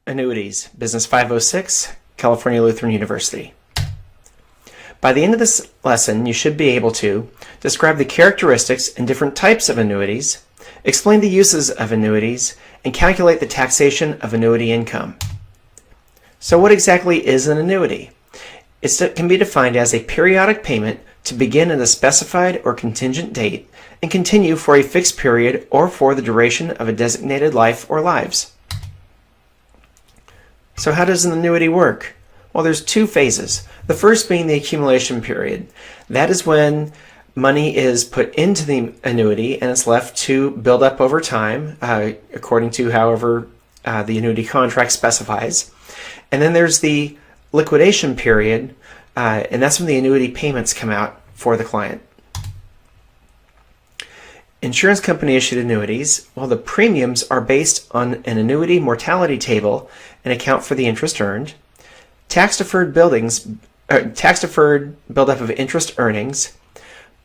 Annuities, Business 506, California Lutheran University. By the end of this lesson, you should be able to describe the characteristics and different types of annuities, explain the uses of annuities, and calculate the taxation of annuity income. So what exactly is an annuity? It can be defined as a periodic payment to begin at a specified or contingent date and continue for a fixed period or for the duration of a designated life or lives. So how does an annuity work? Well, there's two phases. The first being the accumulation period. That is when money is put into the annuity and it's left to build up over time, according to however the annuity contract specifies. And then there's the liquidation period, and that's when the annuity payments come out for the client. Insurance company issued annuities, while the premiums are based on an annuity mortality table and account for the interest earned. Tax-deferred buildup of interest earnings,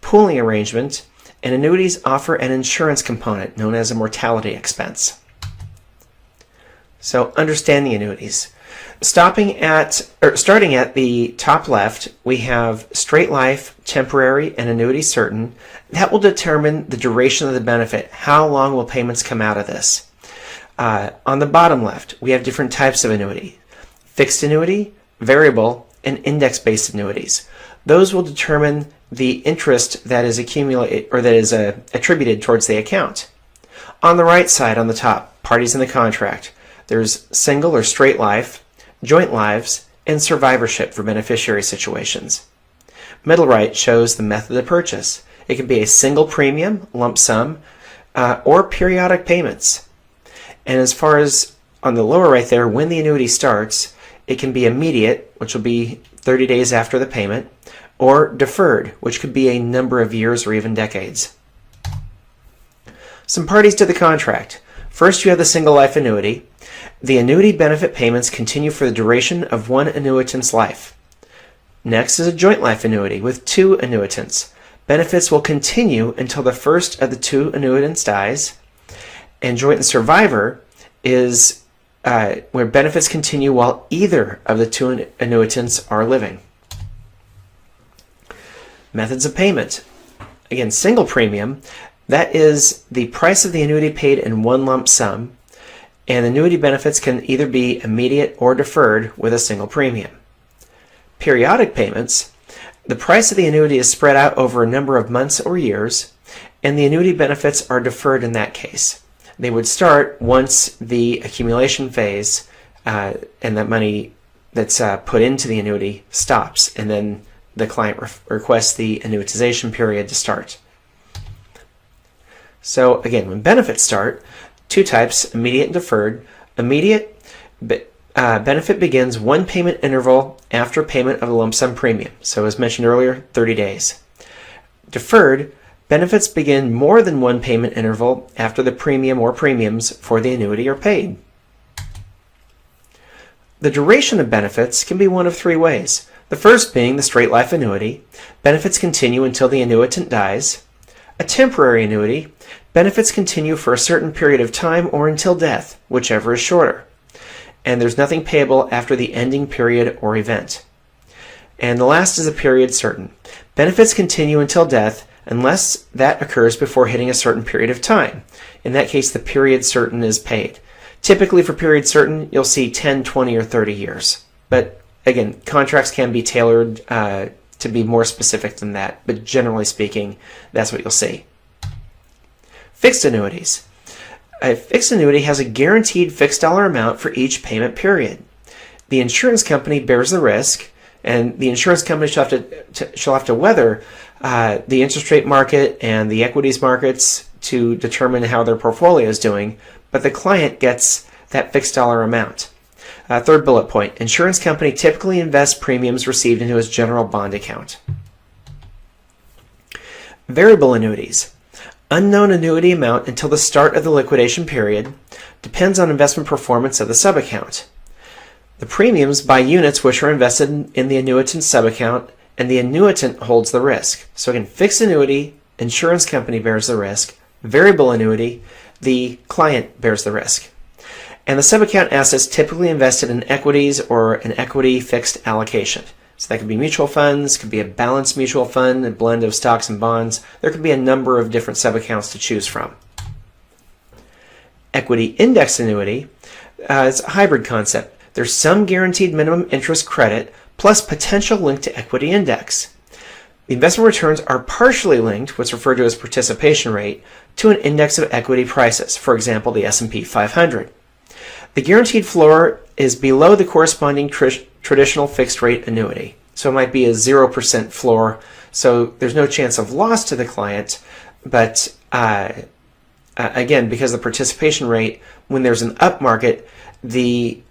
pooling arrangement, and annuities offer an insurance component known as a mortality expense. So understanding annuities. Starting at the top left, we have straight life, temporary, and annuity certain. That will determine the duration of the benefit. How long will payments come out of this? On the bottom left, we have different types of annuity. Fixed annuity, variable, and index-based annuities. Those will determine the interest that is accumulated or that is attributed towards the account. On the right side, on the top, parties in the contract. There's single or straight life, joint lives, and survivorship for beneficiary situations. Middle right shows the method of purchase. It can be a single premium, lump sum, or periodic payments. And as far as on the lower right there, when the annuity starts, it can be immediate, which will be 30 days after the payment, or deferred, which could be a number of years or even decades. Some parties to the contract. First, you have the single life annuity. The annuity benefit payments continue for the duration of one annuitant's life. Next is a joint life annuity with two annuitants. Benefits will continue until the first of the two annuitants dies. And joint and survivor is where benefits continue while either of the two annuitants are living. Methods of payment. Again, single premium, that is the price of the annuity paid in one lump sum, and annuity benefits can either be immediate or deferred with a single premium. Periodic payments, the price of the annuity is spread out over a number of months or years, and the annuity benefits are deferred in that case. They would start once the accumulation phase and that money that's put into the annuity stops, and then the client requests the annuitization period to start. So again, when benefits start, two types, immediate and deferred. Immediate benefit begins one payment interval after payment of a lump sum premium. So as mentioned earlier, 30 days. Deferred benefits begin more than one payment interval after the premium or premiums for the annuity are paid. The duration of benefits can be one of three ways. The first being the straight life annuity. Benefits continue until the annuitant dies. A temporary annuity. Benefits continue for a certain period of time or until death, whichever is shorter. And there's nothing payable after the ending period or event. And the last is a period certain. Benefits continue until death unless that occurs before hitting a certain period of time. In that case, the period certain is paid. Typically for period certain, you'll see 10, 20, or 30 years. But again, contracts can be tailored to be more specific than that, but generally speaking, that's what you'll see. Fixed annuities. A fixed annuity has a guaranteed fixed dollar amount for each payment period. The insurance company bears the risk, and the insurance company shall have to weather the interest rate market and the equities markets to determine how their portfolio is doing, but the client gets that fixed dollar amount. Third bullet point, insurance company typically invests premiums received into its general bond account. Variable annuities. Unknown annuity amount until the start of the liquidation period, depends on investment performance of the subaccount. The premiums buy units which are invested in the annuitant's subaccount, and the annuitant holds the risk. So again, fixed annuity, insurance company bears the risk. Variable annuity, the client bears the risk. And the subaccount assets typically invested in equities or an equity fixed allocation. So that could be mutual funds, could be a balanced mutual fund, a blend of stocks and bonds. There could be a number of different subaccounts to choose from. Equity index annuity is a hybrid concept. There's some guaranteed minimum interest credit plus potential link to equity index. The investment returns are partially linked, what's referred to as participation rate, to an index of equity prices, for example, the S&P 500. The guaranteed floor is below the corresponding traditional fixed rate annuity. So it might be a 0% floor, so there's no chance of loss to the client, but again, because of the participation rate, when there's an up market, the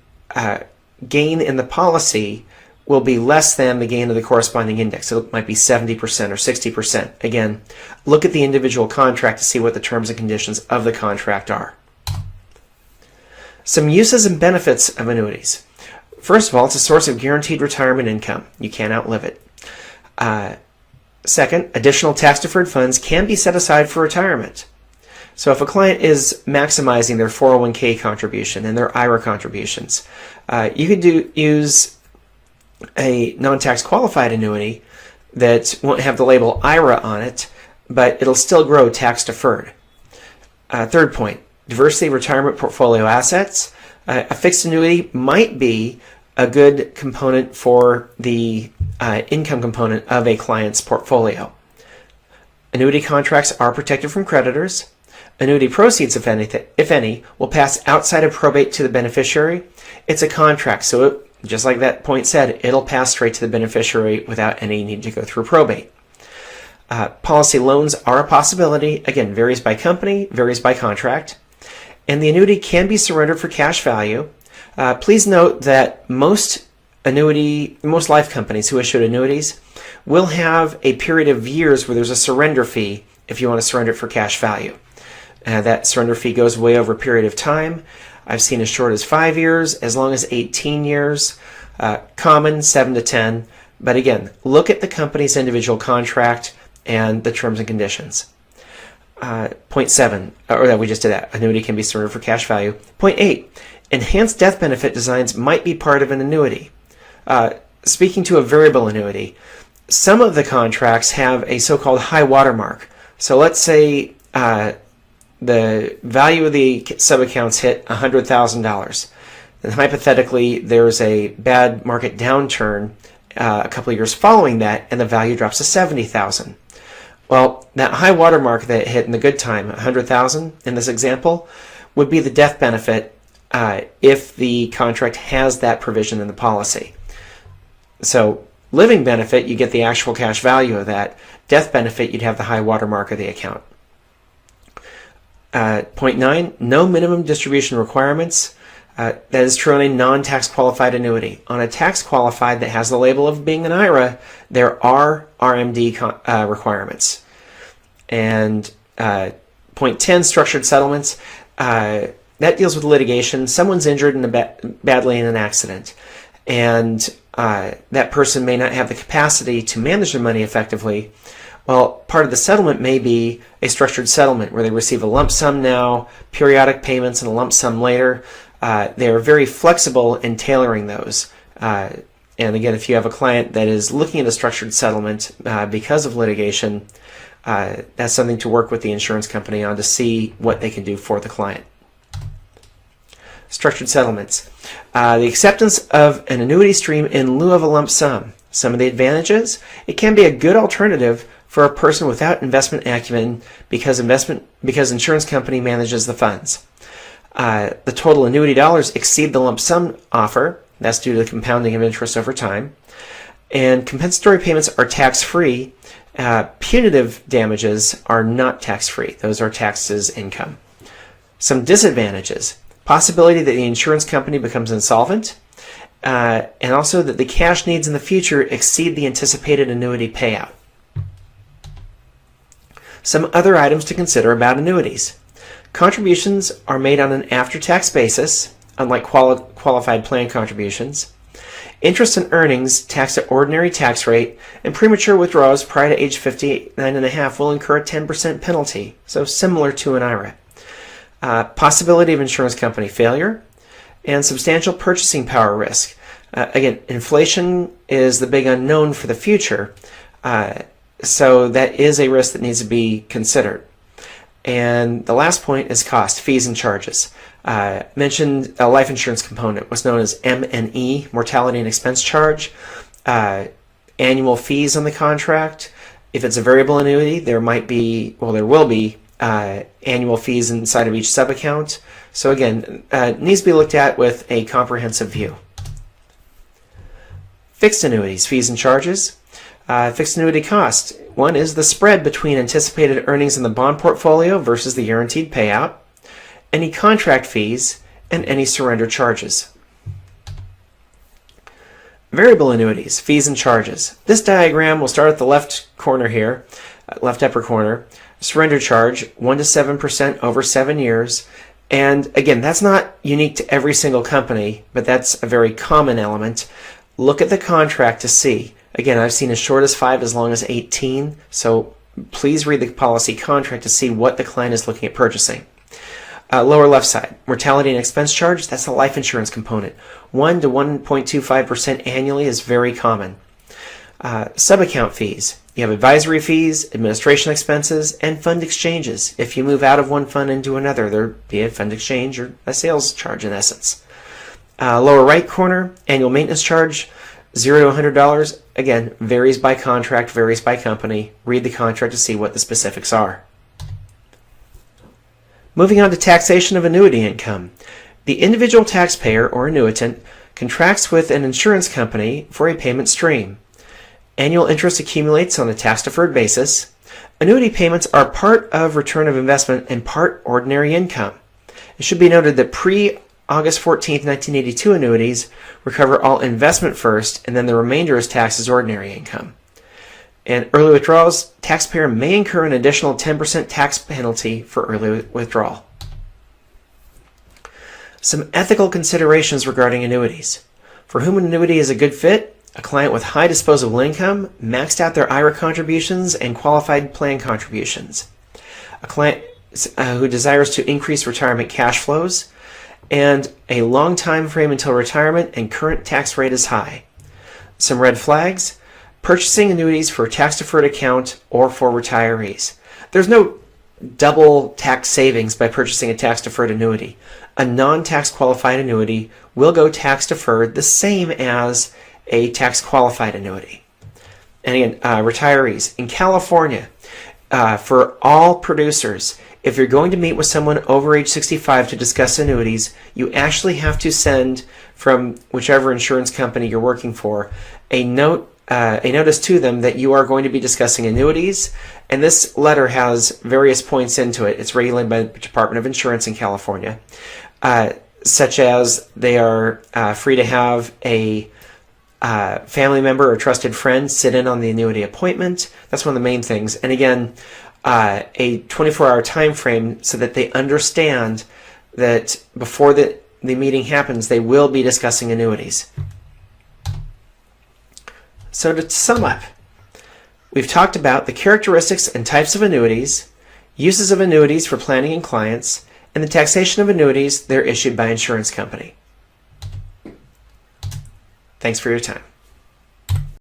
gain in the policy will be less than the gain of the corresponding index. So it might be 70% or 60%. Again, look at the individual contract to see what the terms and conditions of the contract are. Some uses and benefits of annuities. First of all, it's a source of guaranteed retirement income. You can't outlive it. Second, additional tax-deferred funds can be set aside for retirement. So if a client is maximizing their 401k contribution and their IRA contributions, you could use a non-tax qualified annuity that won't have the label IRA on it, but it'll still grow tax deferred. Third point, diversity of retirement portfolio assets. A fixed annuity might be a good component for the income component of a client's portfolio. Annuity contracts are protected from creditors. Annuity proceeds, if any, will pass outside of probate to the beneficiary. It's a contract, so just like that point said, it'll pass straight to the beneficiary without any need to go through probate. Policy loans are a possibility. Again, varies by company, varies by contract. And the annuity can be surrendered for cash value. Please note that most life companies who issued annuities will have a period of years where there's a surrender fee if you want to surrender it for cash value. That surrender fee goes way over a period of time. I've seen as short as 5 years, as long as 18 years, common 7 to 10. But again, look at the company's individual contract and the terms and conditions. Point 7, or that we just did that, annuity can be surrendered for cash value. Point 8, enhanced death benefit designs might be part of an annuity. Speaking to a variable annuity, some of the contracts have a so-called high water mark. So let's say the value of the subaccounts hit $100,000. Then hypothetically, there's a bad market downturn a couple of years following that, and the value drops to $70,000. Well, that high water mark that hit in the good time, $100,000 in this example, would be the death benefit if the contract has that provision in the policy. So living benefit, you get the actual cash value of that. Death benefit, you'd have the high water mark of the account. Point 9, no minimum distribution requirements. That is true on a non-tax qualified annuity. On a tax qualified that has the label of being an IRA, there are RMD requirements. And point 10, structured settlements. That deals with litigation. Someone's injured badly in an accident, and that person may not have the capacity to manage their money effectively. Well, part of the settlement may be a structured settlement where they receive a lump sum now, periodic payments, and a lump sum later. They are very flexible in tailoring those. And again, if you have a client that is looking at a structured settlement because of litigation, that's something to work with the insurance company on to see what they can do for the client. Structured settlements. The acceptance of an annuity stream in lieu of a lump sum. Some of the advantages: it can be a good alternative for a person without investment acumen because insurance company manages the funds. The total annuity dollars exceed the lump sum offer. That's due to the compounding of interest over time. And compensatory payments are tax-free. Punitive damages are not tax-free. Those are taxed as income. Some disadvantages: possibility that the insurance company becomes insolvent, and also that the cash needs in the future exceed the anticipated annuity payout. Some other items to consider about annuities. Contributions are made on an after-tax basis, unlike qualified plan contributions. Interest and earnings taxed at ordinary tax rate, and premature withdrawals prior to age 59.5 will incur a 10% penalty, so similar to an IRA. Possibility of insurance company failure. and substantial purchasing power risk. Again, inflation is the big unknown for the future, so that is a risk that needs to be considered. And the last point is cost, fees and charges. Mentioned a life insurance component, what's known as M&E, mortality and expense charge, annual fees on the contract. If it's a variable annuity, there will be annual fees inside of each subaccount. So again, it needs to be looked at with a comprehensive view. Fixed annuities, fees and charges. Fixed annuity cost. One is the spread between anticipated earnings in the bond portfolio versus the guaranteed payout, any contract fees, and any surrender charges. Variable annuities, fees and charges. This diagram will start at the left corner here, left upper corner. Surrender charge, 1 to 7% over 7 years. And again, that's not unique to every single company, but that's a very common element. Look at the contract to see. Again, I've seen as short as 5, as long as 18, so please read the policy contract to see what the client is looking at purchasing. Lower left side, mortality and expense charge, that's the life insurance component. 1 to 1.25% annually is very common. Subaccount fees, you have advisory fees, administration expenses, and fund exchanges. If you move out of one fund into another, there'd be a fund exchange or a sales charge in essence. Lower right corner, annual maintenance charge, $0 to $100. Again, varies by contract, varies by company. Read the contract to see what the specifics are. Moving on to taxation of annuity income. The individual taxpayer or annuitant contracts with an insurance company for a payment stream. Annual interest accumulates on a tax-deferred basis. Annuity payments are part of return of investment and part ordinary income. It should be noted that pre-August 14, 1982 annuities recover all investment first, and then the remainder is taxed as ordinary income. And early withdrawals, taxpayer may incur an additional 10% tax penalty for early withdrawal. Some ethical considerations regarding annuities. For whom an annuity is a good fit, a client with high disposable income, maxed out their IRA contributions, and qualified plan contributions. A client who desires to increase retirement cash flows, and a long time frame until retirement and current tax rate is high. Some red flags: purchasing annuities for a tax-deferred account or for retirees. There's no double tax savings by purchasing a tax-deferred annuity. A non-tax qualified annuity will go tax-deferred the same as a tax-qualified annuity. And again, retirees. In California, for all producers, if you're going to meet with someone over age 65 to discuss annuities, you actually have to send from whichever insurance company you're working for a notice to them that you are going to be discussing annuities, and this letter has various points into it. It's regulated by the Department of Insurance in California, such as they are free to have a family member or trusted friend sit in on the annuity appointment. That's one of the main things. And again, a 24-hour time frame so that they understand that before the meeting happens, they will be discussing annuities. So to sum up, we've talked about the characteristics and types of annuities, uses of annuities for planning and clients, and the taxation of annuities that are issued by insurance company. Thanks for your time.